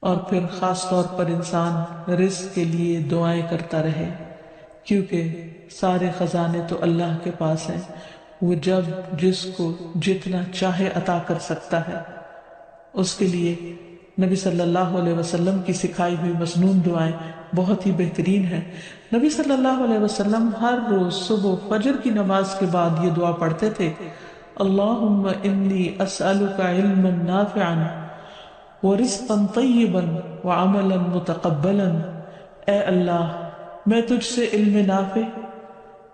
اور پھر خاص طور پر انسان رزق کے لیے دعائیں کرتا رہے، کیونکہ سارے خزانے تو اللہ کے پاس ہیں، وہ جب جس کو جتنا چاہے عطا کر سکتا ہے۔ اس کے لیے نبی صلی اللہ علیہ وسلم کی سکھائی ہوئی مسنون دعائیں بہت ہی بہترین ہیں۔ نبی صلی اللہ علیہ وسلم ہر روز صبح فجر کی نماز کے بعد یہ دعا پڑھتے تھے، اللہم انی اسألک علما نافعا ورزقا طیبا وعملا متقبلا۔ اے اللہ، میں تجھ سے علم نافع،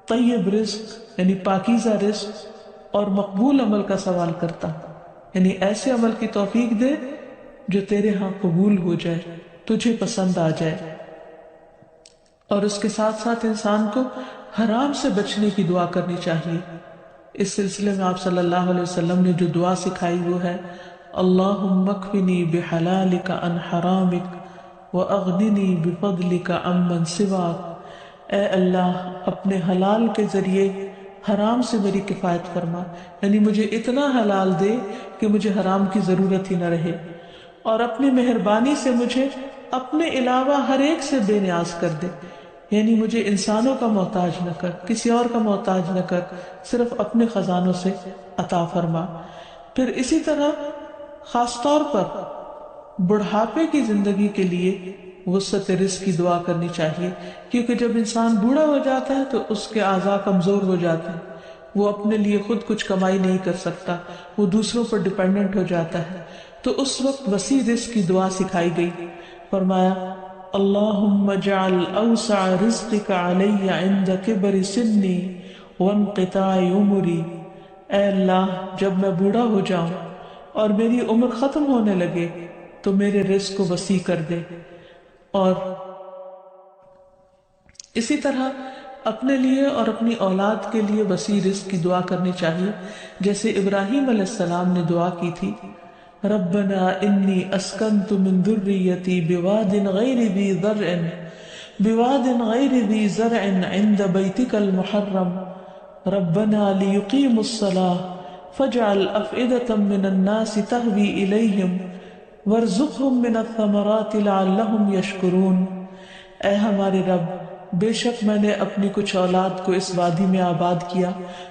طیب رزق یعنی پاکیزہ رزق اور مقبول عمل کا سوال کرتا ہوں، یعنی ایسے عمل کی توفیق دے جو تیرے ہاں قبول ہو جائے، تجھے پسند آ جائے۔ اور اس کے ساتھ ساتھ انسان کو حرام سے بچنے کی دعا کرنی چاہیے۔ اس سلسلے میں آپ صلی اللہ علیہ وسلم نے جو دعا سکھائی وہ ہے، اللہم اکفنی بحلالک عن حرامک واغننی بفضلک عمن سواک۔ اے اللہ، اپنے حلال کے ذریعے حرام سے میری کفایت فرما، یعنی مجھے اتنا حلال دے کہ مجھے حرام کی ضرورت ہی نہ رہے، اور اپنی مہربانی سے مجھے اپنے علاوہ ہر ایک سے بے نیاز کر دے، یعنی مجھے انسانوں کا محتاج نہ کر، کسی اور کا محتاج نہ کر، صرف اپنے خزانوں سے عطا فرما۔ پھر اسی طرح خاص طور پر بڑھاپے کی زندگی کے لیے وسعت رزق کی دعا کرنی چاہیے، کیونکہ جب انسان بوڑھا ہو جاتا ہے تو اس کے اعضاء کمزور ہو جاتے ہیں، وہ اپنے لیے خود کچھ کمائی نہیں کر سکتا، وہ دوسروں پر ڈیپینڈنٹ ہو جاتا ہے، تو اس وقت وسیع رزق کی دعا سکھائی گئی۔ فرمایا اللہم اجعل اوسع رزقک علی عند کبر سنی وانقطاع عمری۔ اے اللہ، جب میں بوڑھا ہو جاؤں اور میری عمر ختم ہونے لگے تو میرے رزق کو وسیع کر دے۔ اور اسی طرح اپنے لیے اور اپنی اولاد کے لیے وسیع رزق کی دعا کرنی چاہیے، جیسے ابراہیم علیہ السلام نے دعا کی تھی، ربنا انی اسکنت من ذریتی بواد غیر ذی زرع عند بیتک المحرم ربنا لیقیموا الصلاة فاجعل افئدة من الناس تہوی الیہم وارزقہم من الثمرات لعلہم یشکرون۔ اے ہمارے رب، بے شک میں نے اپنی کچھ اولاد کو اس وادی میں آباد کیا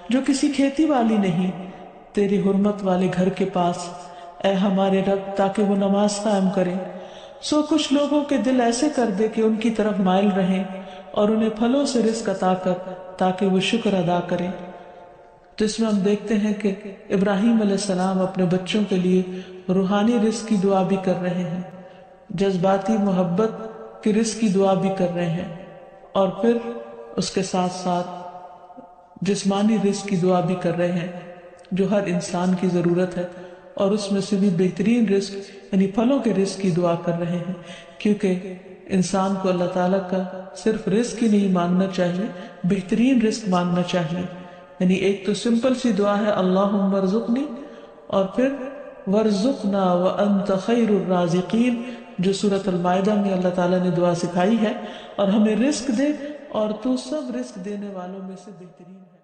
جو کسی کھیتی والی نہیں، تیری حرمت والے گھر کے پاس، اے ہمارے رب، تاکہ وہ نماز قائم کریں۔ سو کچھ لوگوں کے دل ایسے کر دے کہ ان کی طرف مائل رہیں، اور انہیں پھلوں سے رزق عطا کر تاکہ وہ شکر ادا کریں۔ تو اس میں ہم دیکھتے ہیں کہ ابراہیم علیہ السلام اپنے بچوں کے لیے روحانی رزق کی دعا بھی کر رہے ہیں، جذباتی محبت کی رزق کی دعا بھی کر رہے ہیں، اور پھر اس کے ساتھ ساتھ جسمانی رزق کی دعا بھی کر رہے ہیں جو ہر انسان کی ضرورت ہے، اور اس میں سے بھی بہترین رزق یعنی پھلوں کے رزق کی دعا کر رہے ہیں، کیونکہ انسان کو اللہ تعالیٰ کا صرف رزق ہی نہیں مانگنا چاہیے، بہترین رزق مانگنا چاہیے۔ یعنی ایک تو سمپل سی دعا ہے اللہم ارزقنی، اور پھر وارزقنا وانت خیر الرازقین، جو سورۃ المائدہ میں اللہ تعالیٰ نے دعا سکھائی ہے، اور ہمیں رزق دے اور تو سب رزق دینے والوں میں سے بہترین ہے۔